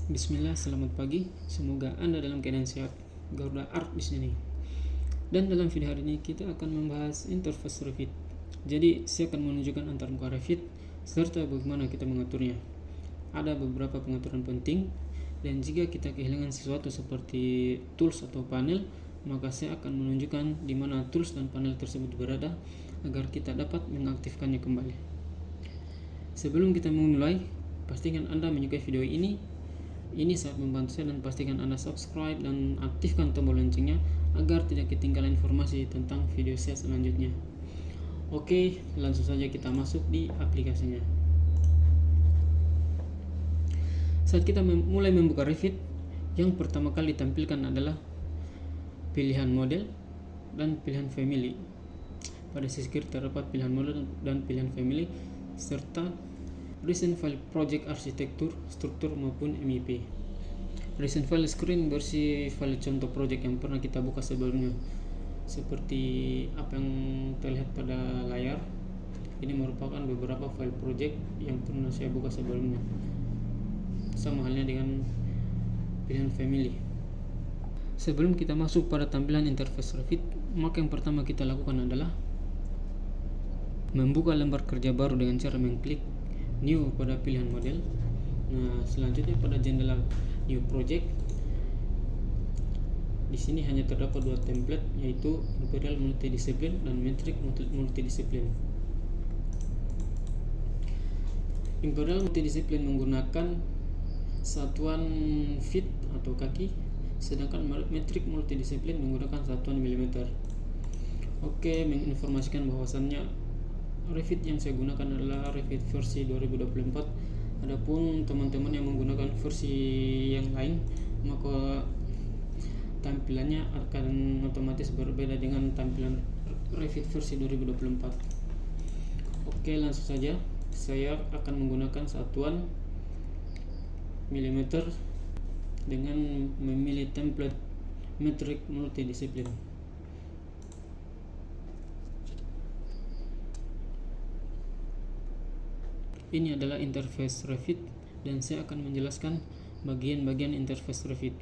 Bismillah, selamat pagi. Semoga Anda dalam keadaan sehat. Garuda Art di sini. Dan dalam video hari ini kita akan membahas interface Revit. Jadi, saya akan menunjukkan antarmuka Revit serta bagaimana kita mengaturnya. Ada beberapa pengaturan penting, dan jika kita kehilangan sesuatu seperti tools atau panel, maka saya akan menunjukkan di mana tools dan panel tersebut berada agar kita dapat mengaktifkannya kembali. Sebelum kita memulai, pastikan Anda menyukai video ini. Ini sangat membantu saya, dan pastikan Anda subscribe dan aktifkan tombol loncengnya agar tidak ketinggalan informasi tentang video saya selanjutnya. Oke, langsung saja kita masuk di aplikasinya. Saat kita mulai membuka Revit, yang pertama kali ditampilkan adalah pilihan model dan pilihan family. Pada sisi kiri terdapat pilihan model dan pilihan family serta recent file project arsitektur, struktur maupun MIP. Recent file screen berisi file contoh project yang pernah kita buka sebelumnya, seperti apa yang terlihat pada layar. Ini merupakan beberapa file project yang pernah saya buka sebelumnya, sama halnya dengan pilihan family. Sebelum kita masuk pada tampilan interface Revit, maka yang pertama kita lakukan adalah membuka lembar kerja baru dengan cara mengklik new pada pilihan model. Nah, selanjutnya pada jendela new project, di sini hanya terdapat dua template, yaitu imperial multidisiplin dan metric multidisiplin. Imperial multidisiplin menggunakan satuan feet atau kaki, sedangkan metric multidisiplin menggunakan satuan milimeter. Oke, menginformasikan bahwasannya Revit yang saya gunakan adalah Revit versi 2024. Adapun teman-teman yang menggunakan versi yang lain, maka tampilannya akan otomatis berbeda dengan tampilan Revit versi 2024. Oke, langsung saja. Saya akan menggunakan satuan milimeter dengan memilih template metric multidisiplin. Ini adalah interface Revit, dan saya akan menjelaskan bagian-bagian interface Revit.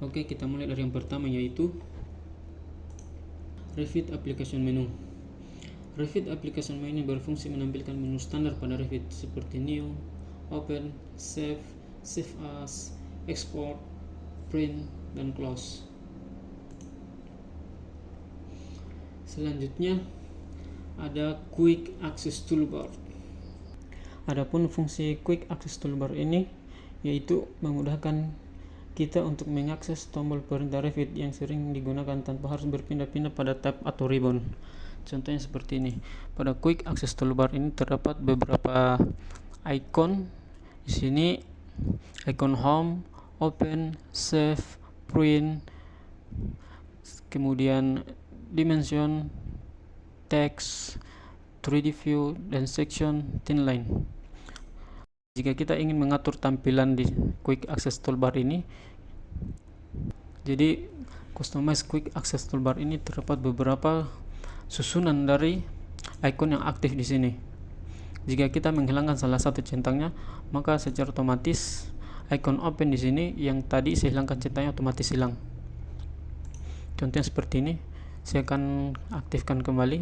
Oke, kita mulai dari yang pertama, yaitu Revit Application Menu. Revit Application Menu berfungsi menampilkan menu standar pada Revit seperti New, Open, Save, Save As, Export, Print, dan Close. Selanjutnya ada Quick Access Toolbar. Adapun fungsi Quick Access Toolbar ini yaitu memudahkan kita untuk mengakses tombol perintah Revit yang sering digunakan tanpa harus berpindah-pindah pada tab atau ribbon. Contohnya seperti ini. Pada Quick Access Toolbar ini terdapat beberapa icon. Di sini icon Home, Open, Save, Print, kemudian Dimension, Text, 3D View, dan Section, Thin Line. Jika kita ingin mengatur tampilan di Quick Access Toolbar ini, jadi Customize Quick Access Toolbar ini terdapat beberapa susunan dari icon yang aktif di sini. Jika kita menghilangkan salah satu centangnya, maka secara otomatis icon Open di sini yang tadi saya hilangkan centangnya otomatis hilang. Contohnya seperti ini. Saya akan aktifkan kembali.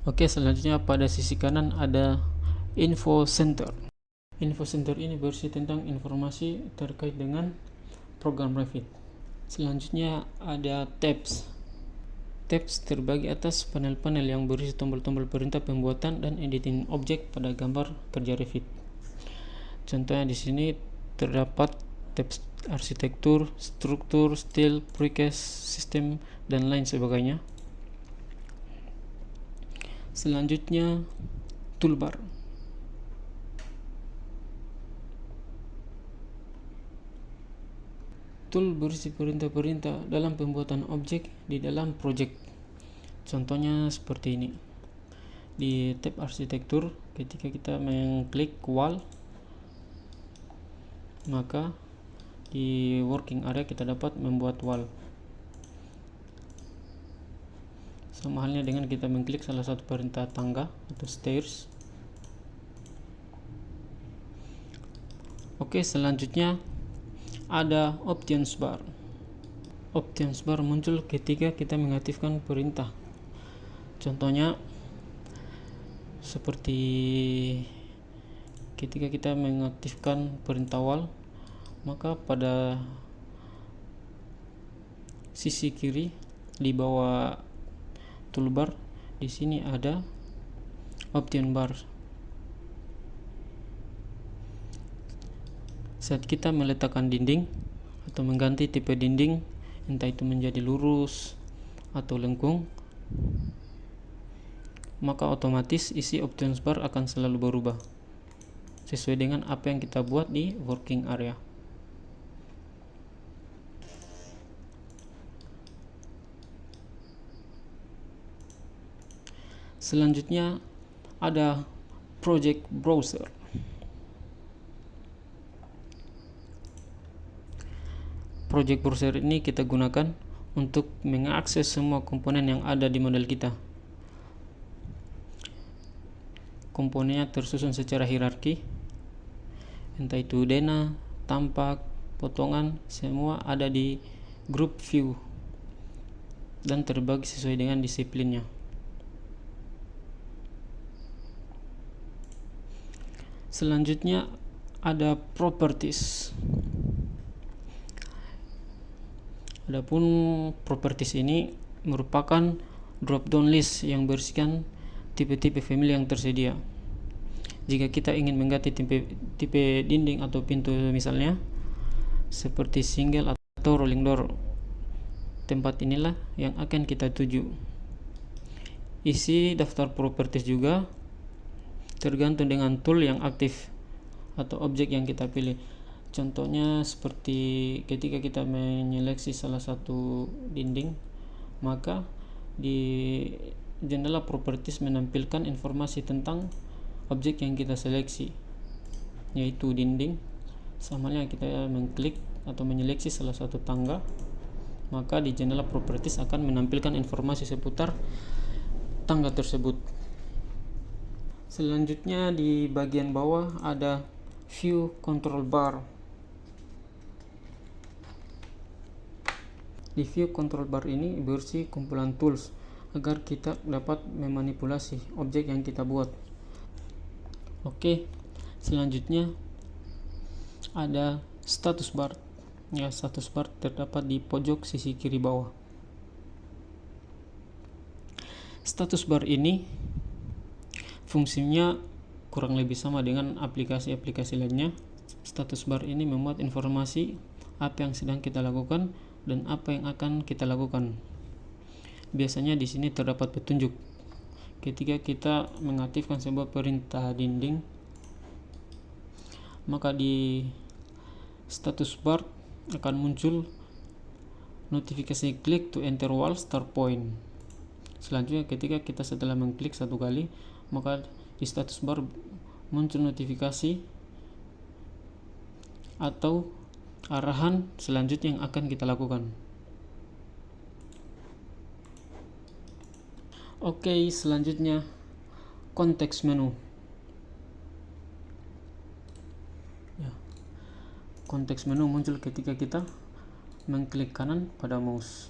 Oke, selanjutnya pada sisi kanan ada Info Center. Info Center ini berisi tentang informasi terkait dengan program Revit. Selanjutnya ada Tabs. Tabs terbagi atas panel-panel yang berisi tombol-tombol perintah pembuatan dan editing objek pada gambar kerja Revit. Contohnya di sini terdapat tabs arsitektur, struktur, style, precast, sistem, dan lain sebagainya. Selanjutnya Toolbar. Tool berisi perintah-perintah dalam pembuatan objek di dalam project. Contohnya seperti ini. Di tab arsitektur, ketika kita mengklik wall, maka di working area kita dapat membuat wall. Sama halnya dengan kita mengklik salah satu perintah tangga atau stairs. Oke, selanjutnya ada options bar. Options bar muncul ketika kita mengaktifkan perintah. Contohnya seperti ketika kita mengaktifkan perintah wall, maka pada sisi kiri di bawah toolbar di sini ada option bar. Saat kita meletakkan dinding atau mengganti tipe dinding, entah itu menjadi lurus atau lengkung, maka otomatis isi options bar akan selalu berubah sesuai dengan apa yang kita buat di working area. Selanjutnya ada project browser. Project browser ini kita gunakan untuk mengakses semua komponen yang ada di model kita. Komponennya tersusun secara hierarki, entah itu dena, tampak, potongan, semua ada di group view dan terbagi sesuai dengan disiplinnya. Selanjutnya ada properties. Adapun properties ini merupakan drop down list yang berisikan tipe-tipe family yang tersedia. Jika kita ingin mengganti tipe dinding atau pintu misalnya seperti single atau rolling door, tempat inilah yang akan kita tuju. Isi daftar properties juga tergantung dengan tool yang aktif atau objek yang kita pilih. Contohnya seperti ketika kita menyeleksi salah satu dinding, maka di jendela properties menampilkan informasi tentang objek yang kita seleksi, yaitu dinding. Samalnya kita mengklik atau menyeleksi salah satu tangga, maka di jendela properties akan menampilkan informasi seputar tangga tersebut. Selanjutnya di bagian bawah ada view control bar. Di view control bar ini berisi kumpulan tools agar kita dapat memanipulasi objek yang kita buat. Oke, selanjutnya ada status bar. Ya, status bar terdapat di pojok sisi kiri bawah. Status bar ini fungsinya kurang lebih sama dengan aplikasi-aplikasi lainnya. Status bar ini memuat informasi apa yang sedang kita lakukan dan apa yang akan kita lakukan. Biasanya di sini terdapat petunjuk ketika kita mengaktifkan sebuah perintah dinding, maka di status bar akan muncul notifikasi click to enter wall start point. Selanjutnya ketika kita setelah mengklik satu kali, maka di status bar muncul notifikasi atau arahan selanjutnya yang akan kita lakukan. Oke, selanjutnya konteks menu. Ya, konteks menu muncul ketika kita mengklik kanan pada mouse.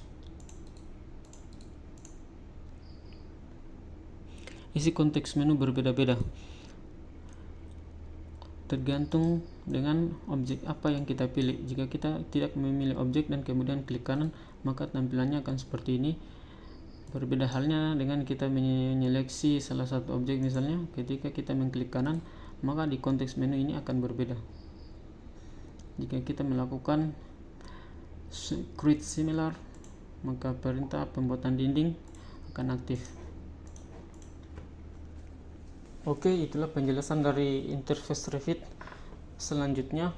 Isi konteks menu berbeda-beda tergantung dengan objek apa yang kita pilih. Jika kita tidak memilih objek dan kemudian klik kanan, maka tampilannya akan seperti ini. Berbeda halnya dengan kita menyeleksi salah satu objek, misalnya ketika kita mengklik kanan, maka di konteks menu ini akan berbeda. Jika kita melakukan create similar, maka perintah pembuatan dinding akan aktif. Oke, itulah penjelasan dari interface Revit. Selanjutnya,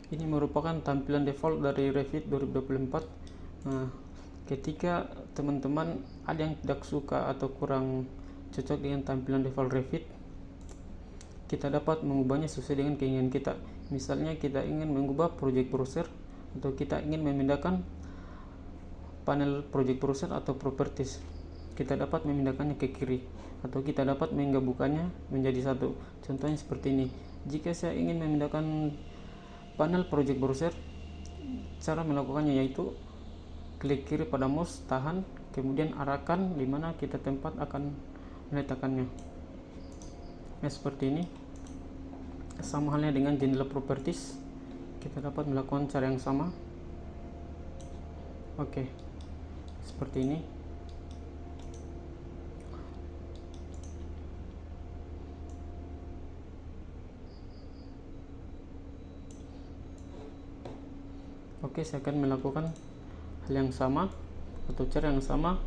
ini merupakan tampilan default dari Revit 2024. Nah, ketika teman-teman ada yang tidak suka atau kurang cocok dengan tampilan default Revit, kita dapat mengubahnya sesuai dengan keinginan kita. Misalnya kita ingin mengubah project browser atau kita ingin memindahkan panel project browser atau properties, kita dapat memindahkannya ke kiri. atau kita dapat menggabungkannya menjadi satu. Contohnya seperti ini. Jika saya ingin memindahkan panel project browser, cara melakukannya yaitu klik kiri pada mouse, tahan, kemudian arahkan di mana kita tempat akan meletakkannya. Nah, seperti ini. Sama halnya dengan jendela properties, kita dapat melakukan cara yang sama. Oke, seperti ini. Oke, saya akan melakukan hal yang sama atau cara yang sama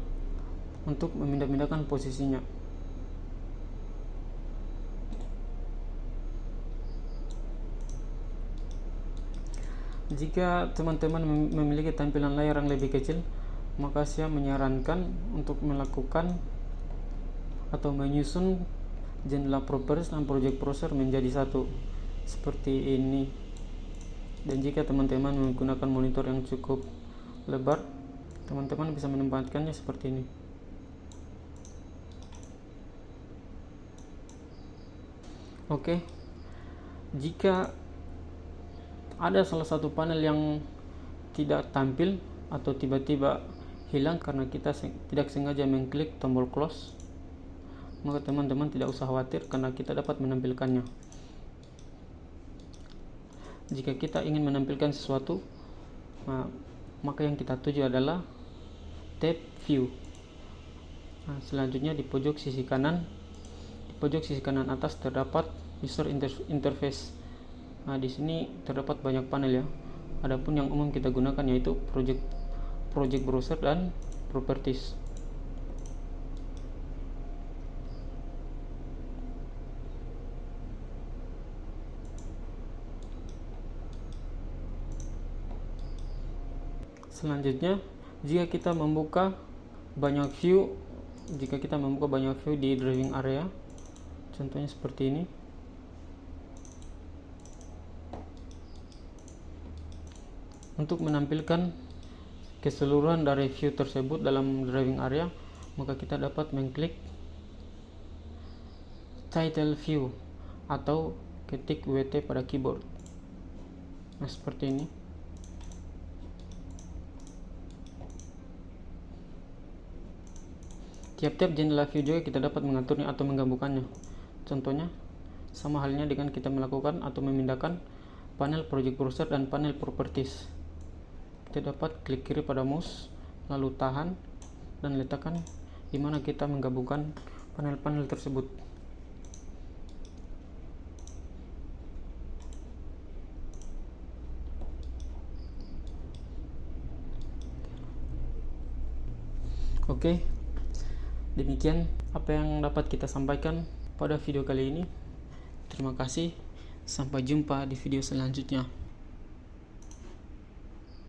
untuk memindah-mindahkan posisinya. Jika teman-teman memiliki tampilan layar yang lebih kecil, maka saya menyarankan untuk melakukan atau menyusun jendela properties dan project browser menjadi satu seperti ini. Dan jika teman-teman menggunakan monitor yang cukup lebar, teman-teman bisa menempatkannya seperti ini. Oke, jika ada salah satu panel yang tidak tampil atau tiba-tiba hilang karena kita tidak sengaja mengklik tombol close, maka teman-teman tidak usah khawatir karena kita dapat menampilkannya. Jika kita ingin menampilkan sesuatu, maka yang kita tuju adalah tab view. Selanjutnya di pojok sisi kanan atas terdapat user interface. Di sini terdapat banyak panel ya. Adapun yang umum kita gunakan yaitu project browser dan properties. Selanjutnya, jika kita membuka banyak view di driving area, contohnya seperti ini. Untuk menampilkan keseluruhan dari view tersebut dalam driving area, maka kita dapat mengklik title view atau ketik WT pada keyboard. Nah, seperti ini. Tiap-tiap jendela view juga kita dapat mengaturnya atau menggabungkannya. Contohnya, sama halnya dengan kita melakukan atau memindahkan panel project browser dan panel properties. Kita dapat klik kiri pada mouse, lalu tahan dan letakkan di mana kita menggabungkan panel-panel tersebut. Oke, demikian apa yang dapat kita sampaikan pada video kali ini. Terima kasih, sampai jumpa di video selanjutnya.